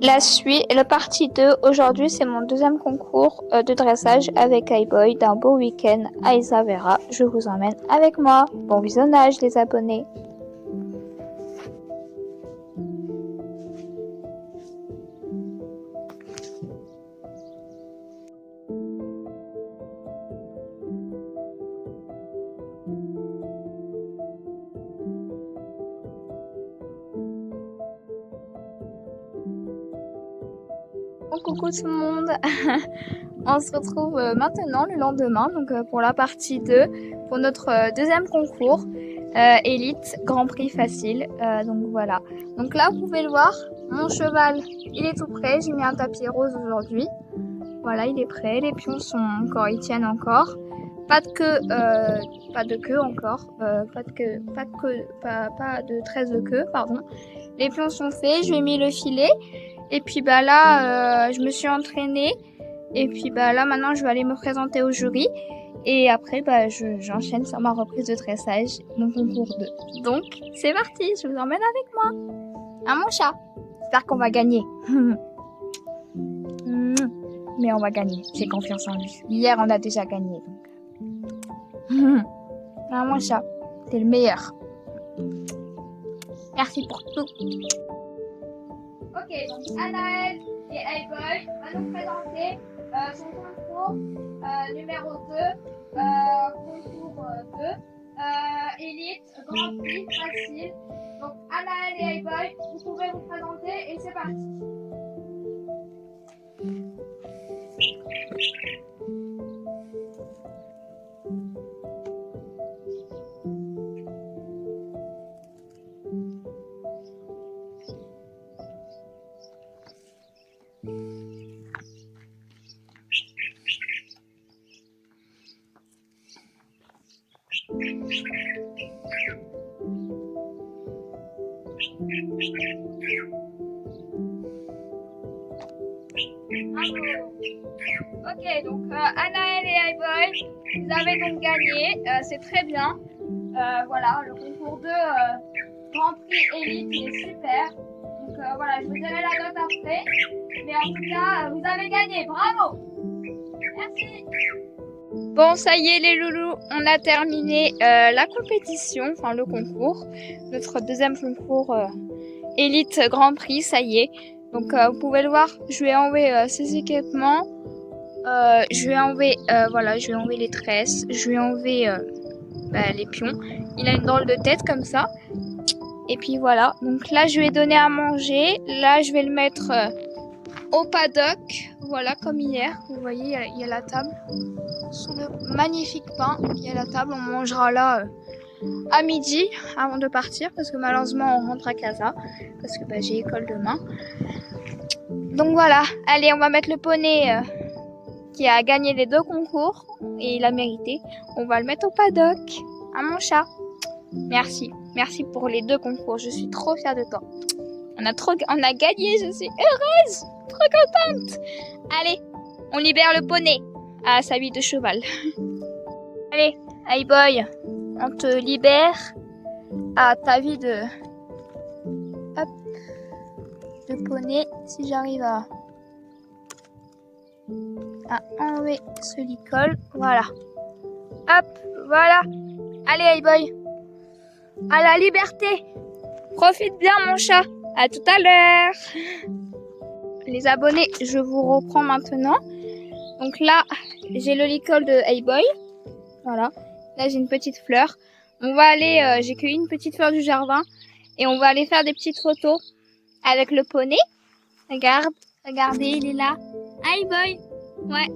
La suite, la partie 2, aujourd'hui c'est mon deuxième concours de dressage avec iBoy d'un beau week-end à Isavera. Je vous emmène avec moi. Bon visionnage les abonnés. Bon, coucou tout le monde. On se retrouve maintenant le lendemain donc pour la partie 2 pour notre deuxième concours élite Grand Prix facile. Donc voilà. Donc là vous pouvez le voir, mon cheval il est tout prêt. J'ai mis un tapis rose aujourd'hui. Voilà, il est prêt. Les pions sont encore, ils tiennent encore. Pas de queue encore. Pas de tresse de queue, pardon. Les pions sont faits. Je lui ai mis le filet. Et puis bah là, je me suis entraînée. Et puis bah là, maintenant, je vais aller me présenter au jury. Et après, bah, j'enchaîne sur ma reprise de dressage, mon concours 2. Donc, c'est parti. Je vous emmène avec moi. À mon chat. J'espère qu'on va gagner. Mais on va gagner, j'ai confiance en lui. Hier, on a déjà gagné, donc. Ah, mon chat, t'es le meilleur. Merci pour tout. Ok, donc Anaël et iBoy vont nous présenter son concours numéro 2, concours 2, élite, grand prix, facile. Donc Anaël et iBoy, vous pouvez vous présenter et c'est parti. Ok, donc Anaël et iBoy, vous avez donc gagné, c'est très bien. Voilà, le concours 2 Grand Prix Élite, il est super. Donc voilà, je vous dirai la note après. Mais en tout cas, vous avez gagné, bravo. Merci. Bon, ça y est les loulous, on a terminé la compétition, enfin le concours. Notre deuxième concours Élite Grand Prix, ça y est. Donc vous pouvez le voir, je lui ai enlevé ses équipements. Je lui ai enlevé, voilà, je lui ai enlevé les tresses, je lui ai enlevé les pions. Il a une drôle de tête comme ça. Et puis voilà, donc là je lui ai donné à manger. Là je vais le mettre au paddock, voilà comme hier. Vous voyez, il y a la table. Sous le magnifique pain, il y a la table. On mangera là à midi avant de partir parce que malheureusement on rentre à casa parce que j'ai école demain. Donc voilà, allez on va mettre le poney qui a gagné les deux concours et il a mérité. On va le mettre au paddock, à mon chat. Merci, merci pour les deux concours. Je suis trop fière de toi. On a gagné, je suis heureuse, trop contente. Allez, on libère le poney à sa vie de cheval. Allez, iBoy, on te libère à ta vie de poney. Si j'arrive à enlever ce licol, voilà. Hop, voilà. Allez iBoy, à la liberté. Profite bien mon chat. À tout à l'heure. Les abonnés, je vous reprends maintenant. Donc là, j'ai le licol de iBoy. Voilà. Là, j'ai une petite fleur. On va aller, j'ai cueilli une petite fleur du jardin. Et on va aller faire des petites photos avec le poney. Regarde, regardez, il est là. iBoy. Ouais.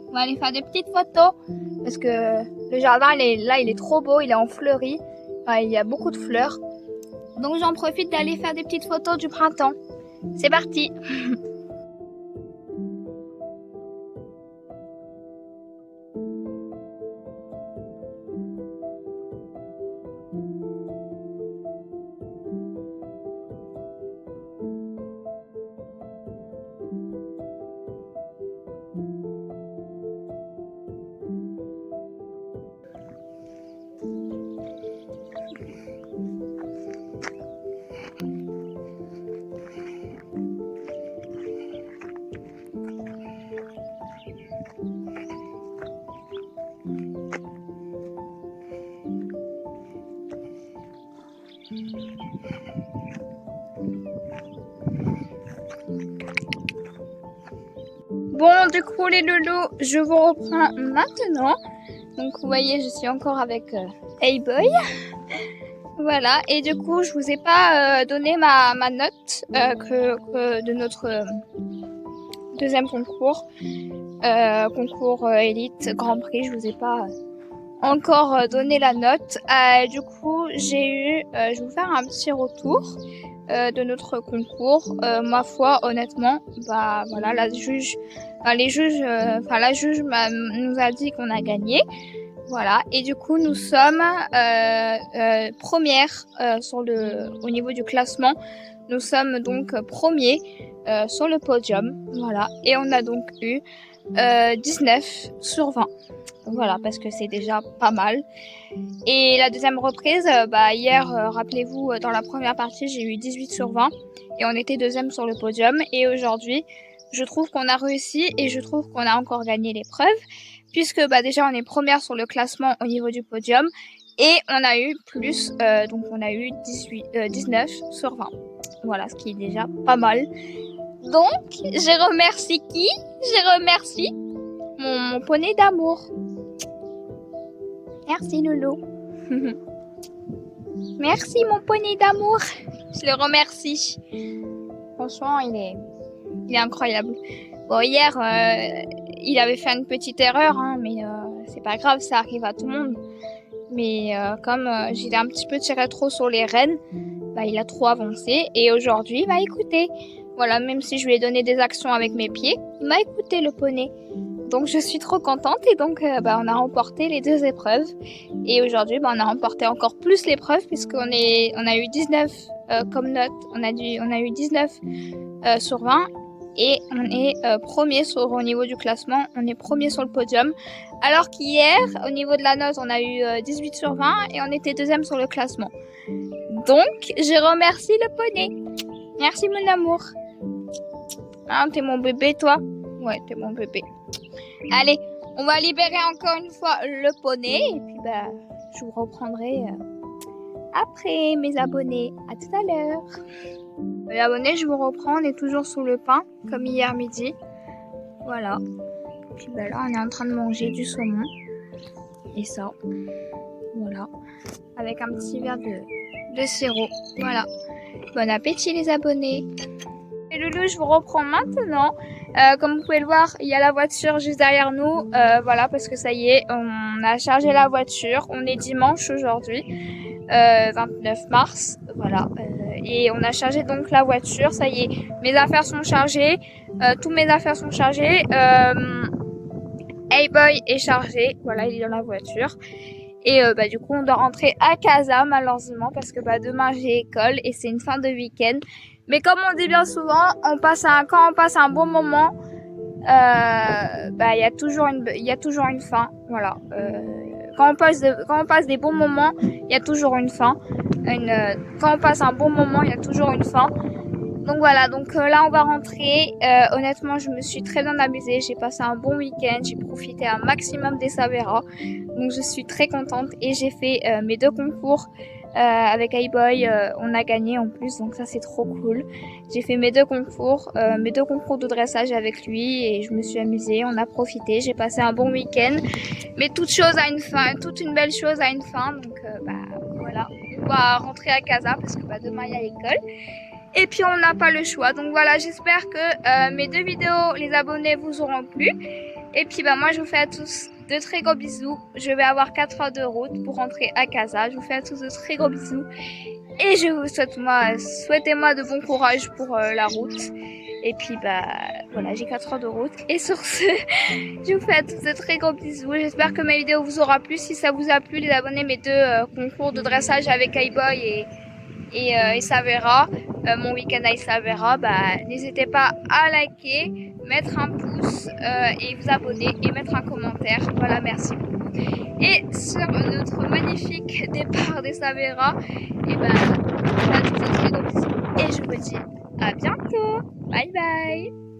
On va aller faire des petites photos. Parce que le jardin, il est trop beau. Il est en fleurie. Enfin, il y a beaucoup de fleurs. Donc j'en profite d'aller faire des petites photos du printemps. C'est parti. Bon, du coup, les loulous, je vous reprends maintenant. Donc, vous voyez, je suis encore avec Hey-Boy. Voilà, et du coup, je vous ai pas donné ma note que de notre deuxième concours. Concours élite Grand Prix, je vous ai pas encore donné la note. Du coup, je vais vous faire un petit retour de notre concours. Ma foi, honnêtement, bah voilà, la juge nous a dit qu'on a gagné. Voilà, et du coup, nous sommes premières au niveau du classement. Nous sommes donc premiers sur le podium. Voilà, et on a donc eu 19 sur 20. Voilà, parce que c'est déjà pas mal. Et la deuxième reprise, hier, rappelez-vous, dans la première partie, j'ai eu 18 sur 20 et on était deuxième sur le podium. Et aujourd'hui, je trouve qu'on a réussi et je trouve qu'on a encore gagné l'épreuve, puisque déjà on est première sur le classement au niveau du podium et on a eu plus, donc on a eu 19 sur 20. Voilà, ce qui est déjà pas mal. Donc, je remercie qui? Je remercie mon poney d'amour. Merci Lolo. Merci mon poney d'amour. Je le remercie. Franchement, il est incroyable. Bon, hier, il avait fait une petite erreur, hein, mais c'est pas grave, ça arrive à tout le monde. Mais comme j'étais un petit peu tiré trop sur les rênes, il a trop avancé. Et aujourd'hui, écoutez, voilà, même si je lui ai donné des actions avec mes pieds, il m'a écouté le poney. Donc je suis trop contente et donc on a remporté les deux épreuves. Et aujourd'hui, on a remporté encore plus l'épreuve puisqu'on a eu 19 comme note. On a eu 19 sur 20 et on est premier au niveau du classement. On est premier sur le podium. Alors qu'hier, au niveau de la note, on a eu 18 sur 20 et on était deuxième sur le classement. Donc, je remercie le poney. Merci mon amour. Hein, t'es mon bébé, toi? Ouais, t'es mon bébé. Allez, on va libérer encore une fois le poney et puis je vous reprendrai après mes abonnés. À tout à l'heure. Les abonnés, je vous reprends. On est toujours sous le pain comme hier midi. Voilà. Et puis là, on est en train de manger du saumon et ça. Voilà. Avec un petit verre de sirop. Voilà. Bon appétit les abonnés. Et Loulou, je vous reprends maintenant. Comme vous pouvez le voir, il y a la voiture juste derrière nous. Voilà, parce que ça y est, on a chargé la voiture. On est dimanche aujourd'hui, 29 mars. Voilà. Et on a chargé donc la voiture. Ça y est, mes affaires sont chargées. Toutes mes affaires sont chargées. Hey-Boy est chargé. Voilà, il est dans la voiture. Et du coup, on doit rentrer à casa malheureusement parce que demain j'ai école et c'est une fin de week-end. Mais comme on dit bien souvent, quand on passe un bon moment, il y a toujours une fin. Voilà. Quand on passe des bons moments, il y a toujours une fin. Quand on passe un bon moment, il y a toujours une fin. Donc voilà, là on va rentrer. Honnêtement, je me suis très bien amusée. J'ai passé un bon week-end. J'ai profité un maximum des Saveras. Donc je suis très contente et j'ai fait mes deux concours. Avec Hey-Boy, on a gagné en plus, donc ça c'est trop cool. J'ai fait mes deux concours de dressage avec lui et je me suis amusée, on a profité, j'ai passé un bon week-end. Mais toute chose a une fin, toute une belle chose a une fin, donc voilà, on va rentrer à casa parce que demain il y a l'école. Et puis on n'a pas le choix, donc voilà, j'espère que mes deux vidéos, les abonnés vous auront plu. Et puis moi je vous fais à tous de très gros bisous. Je vais avoir 4 heures de route pour rentrer à casa. Je vous fais à tous de très gros bisous. Et je vous souhaite souhaitez-moi de bon courage pour la route. Et puis voilà, j'ai 4 heures de route. Et sur ce, je vous fais à tous de très gros bisous. J'espère que ma vidéo vous aura plu. Si ça vous a plu, les abonnés, mes deux concours de dressage avec Hey-Boy et Savera, mon week-end à Savera, n'hésitez pas à liker, mettre un pouce et vous abonner et mettre un commentaire. Voilà, merci beaucoup. Et sur notre magnifique départ des Savera, et à tous de très gros bisous. Et je vous dis à bientôt. Bye bye.